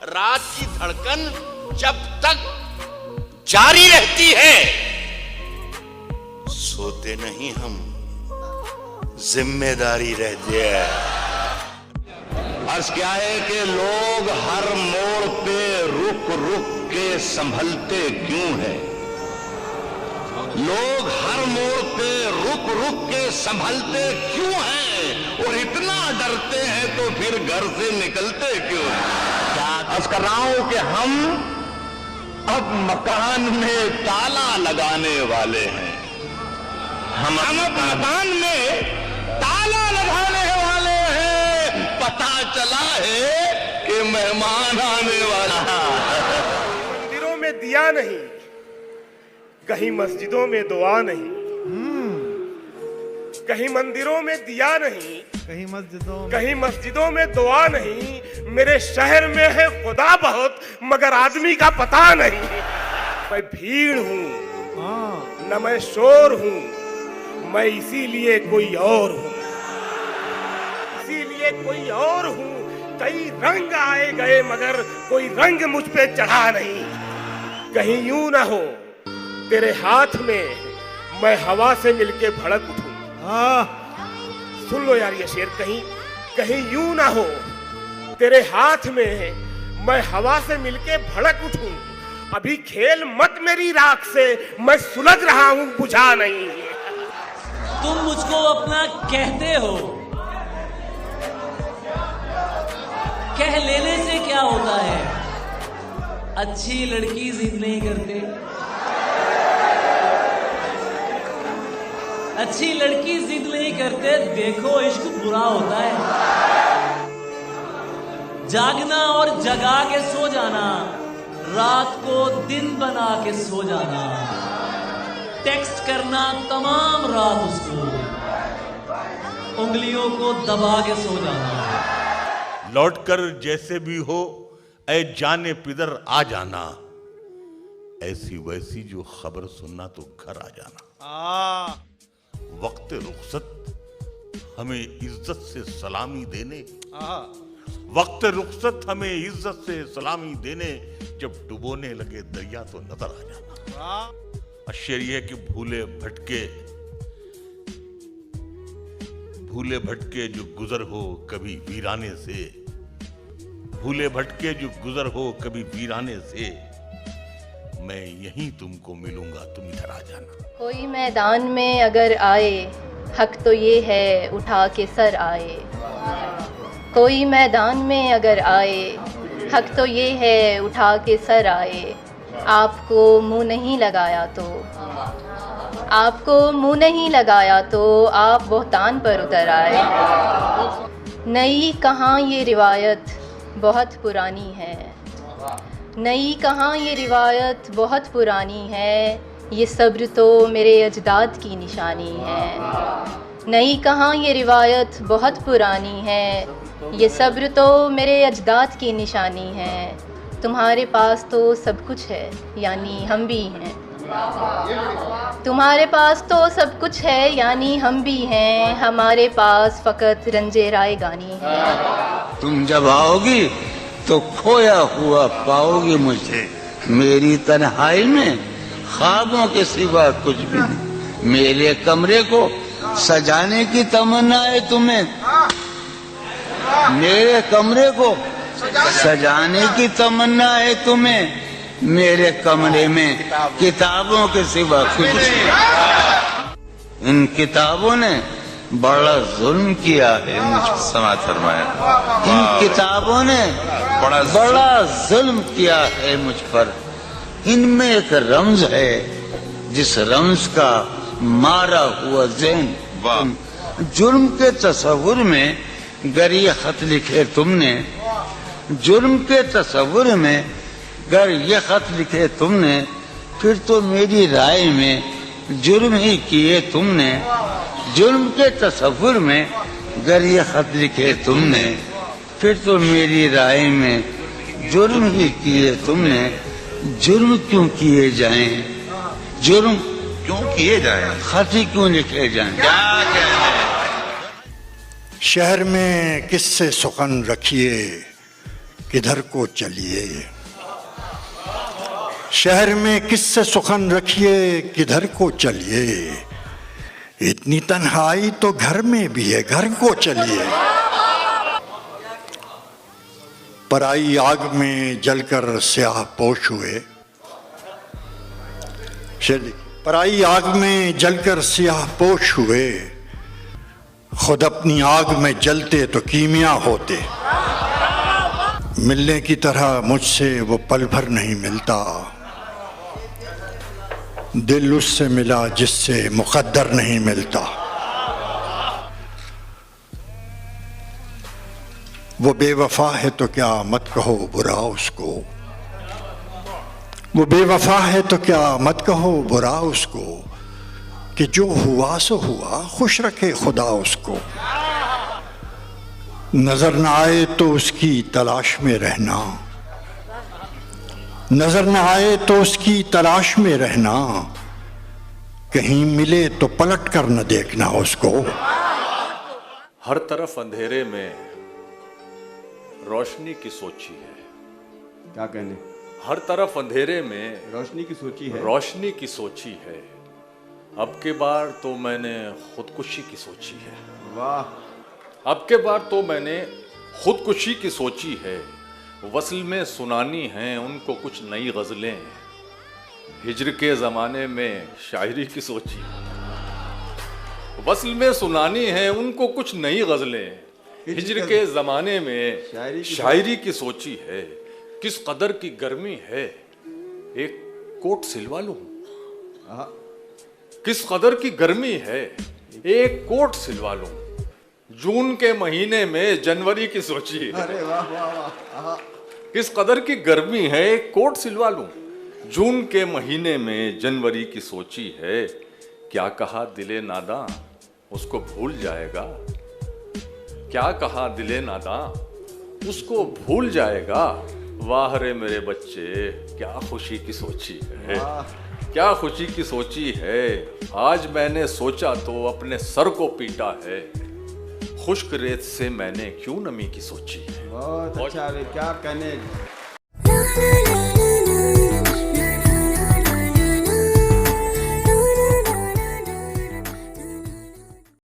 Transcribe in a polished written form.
रात की धड़कन जब तक जारी रहती है, सोते नहीं हम, जिम्मेदारी रहती है। अर्ज क्या है कि लोग हर मोड़ पे रुक रुक के संभलते क्यों हैं? लोग हर मोड़ पे रुक रुक के संभलते क्यों हैं? और इतना डरते हैं तो फिर घर से निकलते क्यों हैं? अर्ज कर रहा हूं कि हम अब मकान में ताला लगाने वाले हैं। हम अब मकान में ताला लगाने वाले हैं। पता चला है कि मेहमान आने वाला है। मंदिरों में दिया नहीं, कहीं मस्जिदों में दुआ नहीं। कहीं मंदिरों में दिया नहीं, कहीं मस्जिदों में दुआ नहीं। मेरे शहर में है खुदा बहुत, मगर आदमी का पता नहीं। मैं भीड़ हूँ न मैं शोर हूँ, मैं इसीलिए कोई और हूँ, इसीलिए कोई और हूँ। कई रंग आए गए मगर कोई रंग मुझ पे चढ़ा नहीं। कहीं यूं ना हो तेरे हाथ में मैं हवा से मिलके भड़क उठूं। सुन लो यार ये शेर, कहीं कहीं यूं ना हो तेरे हाथ में मैं हवा से मिलके भड़क उठूं। अभी खेल मत मेरी राख से, मैं सुलग रहा हूं बुझा नहीं। तुम मुझको अपना कहते हो, कह लेने से क्या होता है? अच्छी लड़की जिद नहीं करते, अच्छी लड़की जिद नहीं करते। देखो इश्क बुरा होता है। जागना और जगा के सो जाना, रात को दिन बना के सो जाना, टेक्स्ट करना तमाम रात उसको, उंगलियों को दबा के सो जाना। लौटकर जैसे भी हो ऐ जाने पिदर आ जाना, ऐसी वैसी जो खबर सुनना तो घर आ जाना। वक्त रुखसत हमें इज्जत से सलामी देने, वक्त रुखसत हमें इज्जत से सलामी देने, जब डुबोने लगे दरिया तो नजर आ जाना। शेर ये है कि भूले भटके जो गुजर हो कभी वीराने से, भूले भटके जो गुजर हो कभी वीराने से, मैं यहीं तुमको मिलूंगा, तुम इधर आ जाना। कोई मैदान में अगर आए, हक तो ये है उठा के सर आए। कोई मैदान में अगर आए, हक तो ये है उठा के सर आए। आपको मुंह नहीं लगाया तो, आपको मुंह नहीं लगाया तो आप बोहतान पर उतर आए। नई कहाँ ये रिवायत बहुत पुरानी है, नई कहाँ ये रिवायत बहुत पुरानी है। ये सब्र तो मेरे अजदाद की निशानी है। नई कहाँ ये रिवायत बहुत पुरानी है, ये सब्र तो मेरे अजदाद की निशानी है। तुम्हारे पास तो सब कुछ है यानी हम भी हैं, तुम्हारे पास तो सब कुछ है यानी हम भी हैं। हमारे पास फ़कत रंजे राय गानी है। तुम जब आओगी तो खोया हुआ पाओगे मुझे, मेरी तन्हाई में ख्वाबों के सिवा कुछ भी नहीं। मेरे कमरे को सजाने की तमन्ना है तुम्हें, मेरे कमरे को सजाने की तमन्ना है तुम्हें। मेरे कमरे में किताबों के सिवा कुछ नहीं। इन किताबों ने बड़ा जुल्म किया है मुझ पर। समाज फरमाया। इन किताबों ने बड़ा जुल्म किया है मुझ पर। इनमें एक रम्ज है जिस रम्ज का मारा हुआ ज़हन, जुर्म के तस्वुर में गर ये खत लिखे तुमने, जुर्म के तस्वुर में गर ये खत लिखे तुमने, फिर तो मेरी राय में जुर्म ही किए तुमने। जुर्म के तस्वुर में गर ये खत लिखे तुमने, फिर तो मेरी राय में जुर्म ही किए तुमने। जुर्म क्यों किए जाएं, जुर्म क्यों किए जाए, खत ही क्यों लिखे जाएं? क्या कहने? शहर में किससे सुखन रखिए, किधर को चलिए, शहर में किससे सुखन रखिए, किधर को चलिए, इतनी तन्हाई तो घर में भी है, घर को चलिए। पराई आग में जलकर स्याह पोश हुए, पराई आग में जलकर स्याह पोश हुए, खुद अपनी आग में जलते तो कीमिया होते। मिलने की तरह मुझसे वो पल भर नहीं मिलता, दिल उससे मिला जिससे मुकद्दर नहीं मिलता। वो बेवफा है तो क्या मत कहो बुरा उसको, वो बेवफा है तो क्या मत कहो बुरा उसको, कि जो हुआ सो हुआ, खुश रखे खुदा उसको। नजर न आए तो उसकी तलाश में रहना, नजर न आए तो उसकी तलाश में रहना, कहीं मिले तो पलट कर न देखना उसको। हर तरफ अंधेरे में रोशनी की सोची है। क्या कहने? हर तरफ अंधेरे में रोशनी की सोची है, रोशनी की सोची है। अब के बार तो मैंने खुदकुशी की सोची है। वाह। अब के बार तो मैंने खुदकुशी की सोची है। वसल में सुनानी है उनको कुछ नई गज़लें, हिज्र के ज़माने में शायरी की सोची है। वसल में सुनानी है उनको कुछ नई गज़लें, हिज्र के ज़माने में शायरी की सोची है। किस कदर की गर्मी है, एक कोट सिलवा लूं। किस कदर की गर्मी है, एक कोट सिलवा लूं। जून के महीने में जनवरी की सोची है। अरे वाह वाह वाह। किस कदर की गर्मी है, एक कोट सिलवा लूं। जून के महीने में जनवरी की सोची है। क्या कहा दिले नादा उसको भूल जाएगा, क्या कहा दिले नादा उसको भूल जाएगा। वाह रे मेरे बच्चे क्या खुशी की सोची है, क्या खुशी की सोची है। आज मैंने सोचा तो अपने सर को पीटा है, खुश्क रेत से मैंने क्यों नमी की सोची है। बहुत अच्छा, क्या कहने।